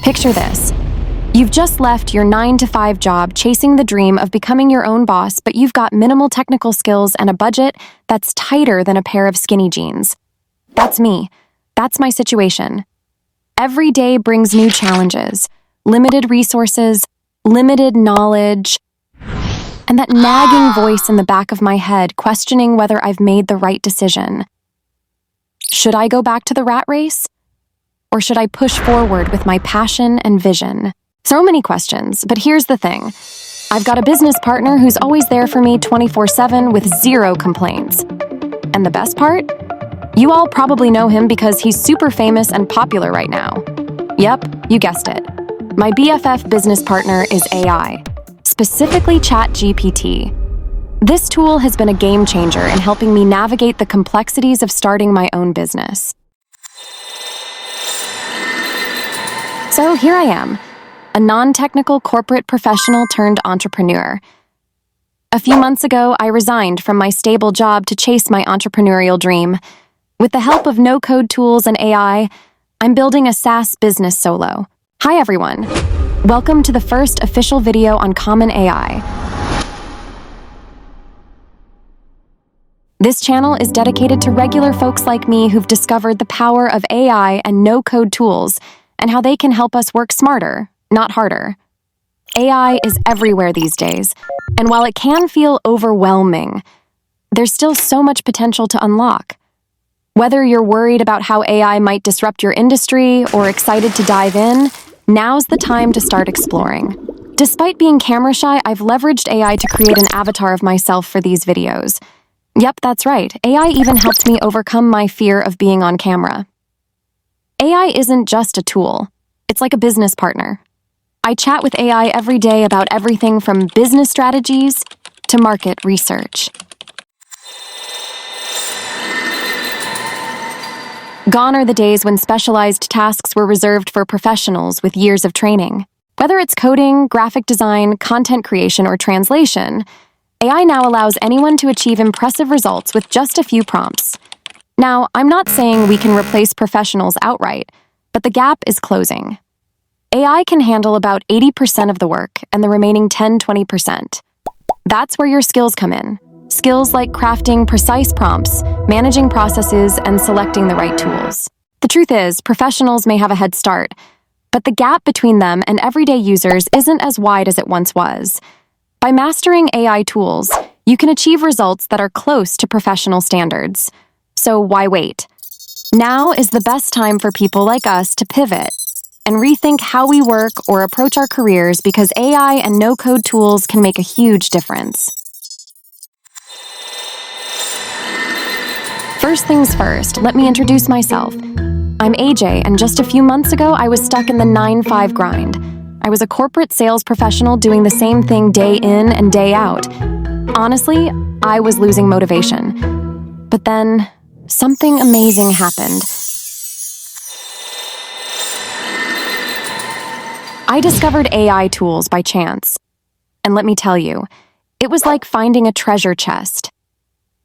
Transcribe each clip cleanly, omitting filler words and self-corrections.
Picture this. You've just left your 9-to-5 job chasing the dream of becoming your own boss, but you've got minimal technical skills and a budget that's tighter than a pair of skinny jeans. That's me. That's my situation. Every day brings new challenges, limited resources, limited knowledge, and that nagging voice in the back of my head questioning whether I've made the right decision. Should I go back to the rat race? Or should I push forward with my passion and vision? So many questions, but here's the thing. I've got a business partner who's always there for me 24/7 with zero complaints. And the best part? You all probably know him because he's super famous and popular right now. Yep, you guessed it. My BFF business partner is AI, specifically ChatGPT. This tool has been a game changer in helping me navigate the complexities of starting my own business. So here I am, a non-technical corporate professional turned entrepreneur. A few months ago, I resigned from my stable job to chase my entrepreneurial dream. With the help of no-code tools and AI, I'm building a SaaS business solo. Hi everyone. Welcome to the first official video on Common AI. This channel is dedicated to regular folks like me who've discovered the power of AI and no-code tools and how they can help us work smarter, not harder. AI is everywhere these days, and while it can feel overwhelming, there's still so much potential to unlock. Whether you're worried about how AI might disrupt your industry or excited to dive in, now's the time to start exploring. Despite being camera shy, I've leveraged AI to create an avatar of myself for these videos. Yep, that's right. AI even helped me overcome my fear of being on camera. AI isn't just a tool. It's like a business partner. I chat with AI every day about everything from business strategies to market research. Gone are the days when specialized tasks were reserved for professionals with years of training. Whether it's coding, graphic design, content creation, or translation, AI now allows anyone to achieve impressive results with just a few prompts. Now, I'm not saying we can replace professionals outright, but the gap is closing. AI can handle about 80% of the work and the remaining 10-20%. That's where your skills come in. Skills like crafting precise prompts, managing processes, and selecting the right tools. The truth is, professionals may have a head start, but the gap between them and everyday users isn't as wide as it once was. By mastering AI tools, you can achieve results that are close to professional standards. So why wait? Now is the best time for people like us to pivot and rethink how we work or approach our careers because AI and no-code tools can make a huge difference. First things first, let me introduce myself. I'm AJ, and just a few months ago, I was stuck in the 9-5 grind. I was a corporate sales professional doing the same thing day in and day out. Honestly, I was losing motivation. But then, something amazing happened. I discovered AI tools by chance. And let me tell you, it was like finding a treasure chest.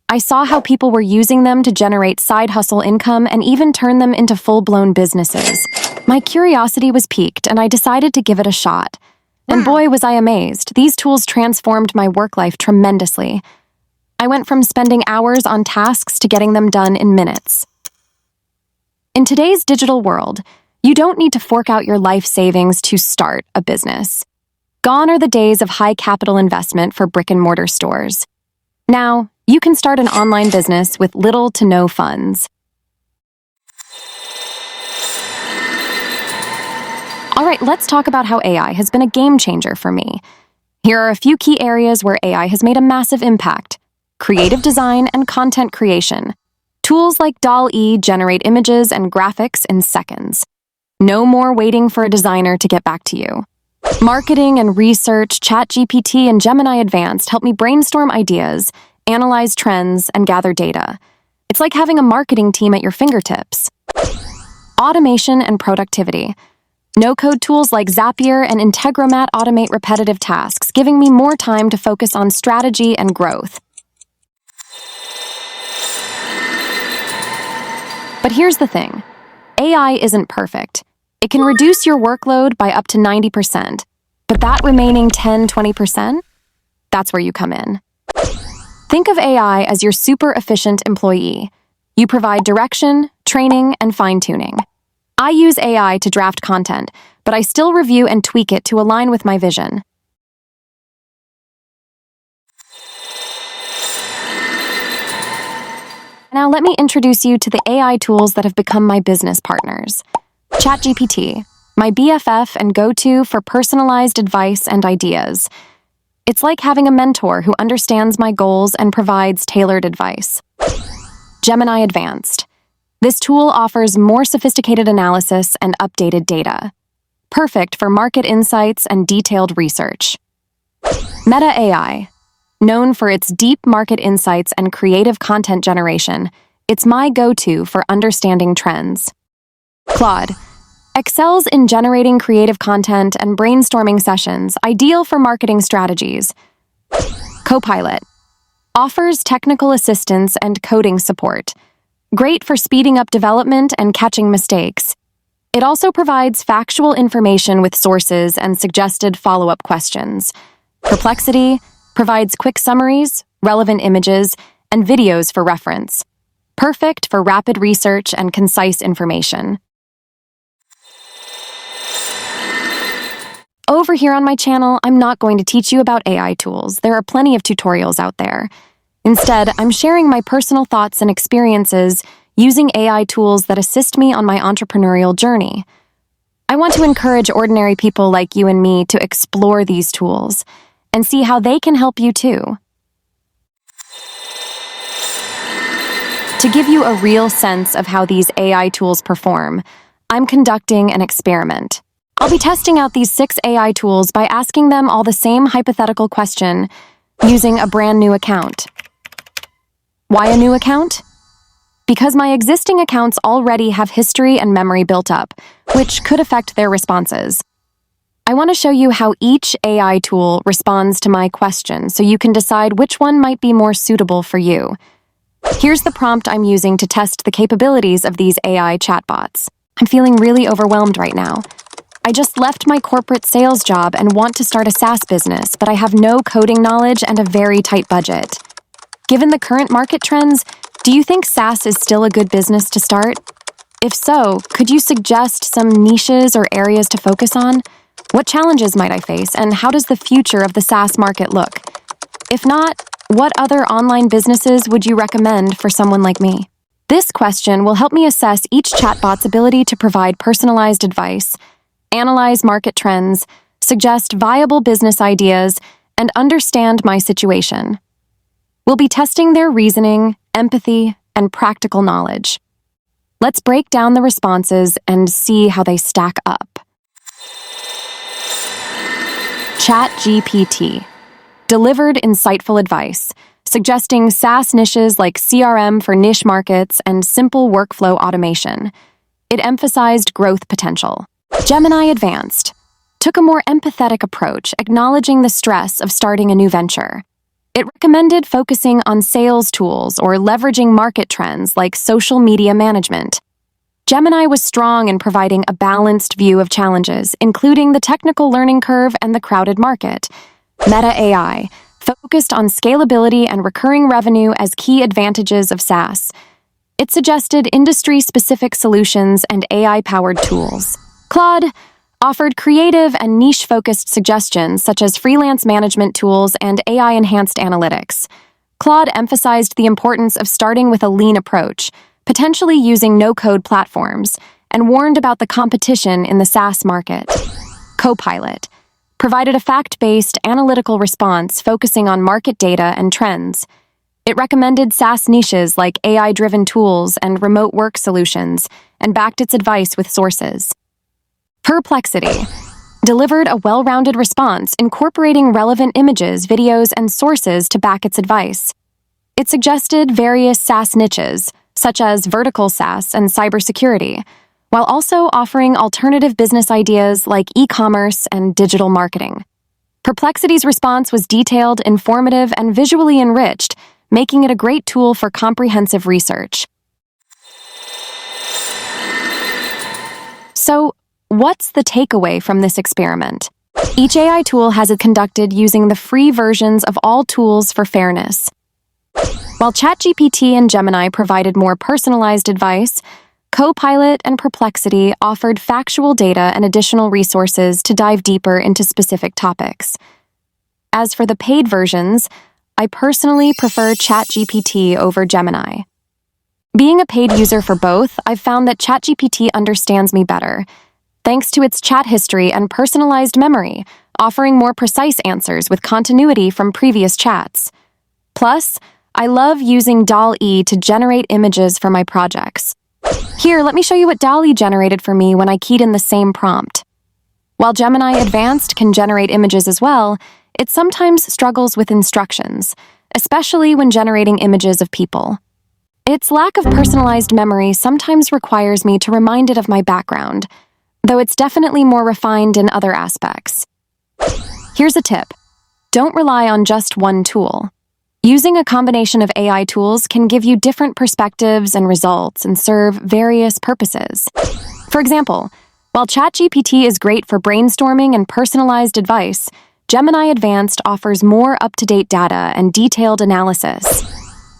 I saw how people were using them to generate side hustle income and even turn them into full-blown businesses. My curiosity was piqued, and I decided to give it a shot. And boy, was I amazed. These tools transformed my work life tremendously. I went from spending hours on tasks to getting them done in minutes. In today's digital world, you don't need to fork out your life savings to start a business. Gone are the days of high capital investment for brick-and-mortar stores. Now, you can start an online business with little to no funds. All right, let's talk about how AI has been a game changer for me. Here are a few key areas where AI has made a massive impact. Creative design and content creation. Tools like DALL-E generate images and graphics in seconds. No more waiting for a designer to get back to you. Marketing and research, ChatGPT and Gemini Advanced help me brainstorm ideas, analyze trends, and gather data. It's like having a marketing team at your fingertips. Automation and productivity. No-code tools like Zapier and Integromat automate repetitive tasks, giving me more time to focus on strategy and growth. But here's the thing. AI isn't perfect. It can reduce your workload by up to 90%. But that remaining 10-20%? That's where you come in. Think of AI as your super efficient employee. You provide direction, training, and fine-tuning. I use AI to draft content, but I still review and tweak it to align with my vision. Now let me introduce you to the AI tools that have become my business partners. ChatGPT, my BFF and go-to for personalized advice and ideas. It's like having a mentor who understands my goals and provides tailored advice. Gemini Advanced. This tool offers more sophisticated analysis and updated data. Perfect for market insights and detailed research. Meta AI. Known for its deep market insights and creative content generation, it's my go-to for understanding trends. Claude. Excels in generating creative content and brainstorming sessions, ideal for marketing strategies. Copilot. Offers technical assistance and coding support. Great for speeding up development and catching mistakes. It also provides factual information with sources and suggested follow-up questions. Perplexity provides quick summaries, relevant images, and videos for reference. Perfect for rapid research and concise information. Over here on my channel, I'm not going to teach you about AI tools. There are plenty of tutorials out there. Instead, I'm sharing my personal thoughts and experiences using AI tools that assist me on my entrepreneurial journey. I want to encourage ordinary people like you and me to explore these tools and see how they can help you too. To give you a real sense of how these AI tools perform, I'm conducting an experiment. I'll be testing out these 6 AI tools by asking them all the same hypothetical question using a brand new account. Why a new account? Because my existing accounts already have history and memory built up, which could affect their responses. I want to show you how each AI tool responds to my question so you can decide which one might be more suitable for you. Here's the prompt I'm using to test the capabilities of these AI chatbots. I'm feeling really overwhelmed right now. I just left my corporate sales job and want to start a SaaS business, but I have no coding knowledge and a very tight budget. Given the current market trends, do you think SaaS is still a good business to start? If so, could you suggest some niches or areas to focus on? What challenges might I face, and how does the future of the SaaS market look? If not, what other online businesses would you recommend for someone like me? This question will help me assess each chatbot's ability to provide personalized advice, analyze market trends, suggest viable business ideas, and understand my situation. We'll be testing their reasoning, empathy, and practical knowledge. Let's break down the responses and see how they stack up. ChatGPT delivered insightful advice, suggesting SaaS niches like CRM for niche markets and simple workflow automation. It emphasized growth potential. Gemini Advanced took a more empathetic approach, acknowledging the stress of starting a new venture. It recommended focusing on sales tools or leveraging market trends like social media management. Gemini was strong in providing a balanced view of challenges, including the technical learning curve and the crowded market. Meta AI focused on scalability and recurring revenue as key advantages of SaaS. It suggested industry-specific solutions and AI-powered tools. Claude offered creative and niche-focused suggestions such as freelance management tools and AI-enhanced analytics. Claude emphasized the importance of starting with a lean approach, potentially using no-code platforms, and warned about the competition in the SaaS market. Copilot provided a fact-based, analytical response focusing on market data and trends. It recommended SaaS niches like AI-driven tools and remote work solutions, and backed its advice with sources. Perplexity delivered a well-rounded response incorporating relevant images, videos, and sources to back its advice. It suggested various SaaS niches, such as vertical SaaS and cybersecurity, while also offering alternative business ideas like e-commerce and digital marketing. Perplexity's response was detailed, informative, and visually enriched, making it a great tool for comprehensive research. So, What's the takeaway from this experiment? Each AI tool has it conducted using the free versions of all tools for fairness. While ChatGPT and Gemini provided more personalized advice, Copilot and Perplexity offered factual data and additional resources to dive deeper into specific topics. As for the paid versions, I personally prefer ChatGPT over Gemini. Being a paid user for both, I've found that ChatGPT understands me better, thanks to its chat history and personalized memory, offering more precise answers with continuity from previous chats. Plus, I love using DALL-E to generate images for my projects. Here, let me show you what DALL-E generated for me when I keyed in the same prompt. While Gemini Advanced can generate images as well, it sometimes struggles with instructions, especially when generating images of people. Its lack of personalized memory sometimes requires me to remind it of my background, though it's definitely more refined in other aspects. Here's a tip. Don't rely on just one tool. Using a combination of AI tools can give you different perspectives and results and serve various purposes. For example, while ChatGPT is great for brainstorming and personalized advice, Gemini Advanced offers more up-to-date data and detailed analysis.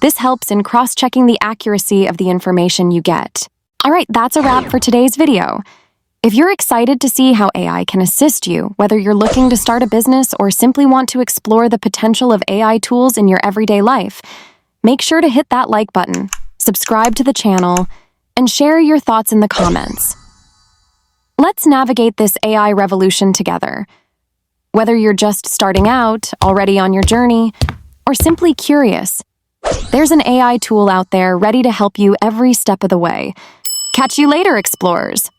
This helps in cross-checking the accuracy of the information you get. All right, that's a wrap for today's video. If you're excited to see how AI can assist you, whether you're looking to start a business or simply want to explore the potential of AI tools in your everyday life, make sure to hit that like button, subscribe to the channel, and share your thoughts in the comments. Let's navigate this AI revolution together. Whether you're just starting out, already on your journey, or simply curious, there's an AI tool out there ready to help you every step of the way. Catch you later, explorers!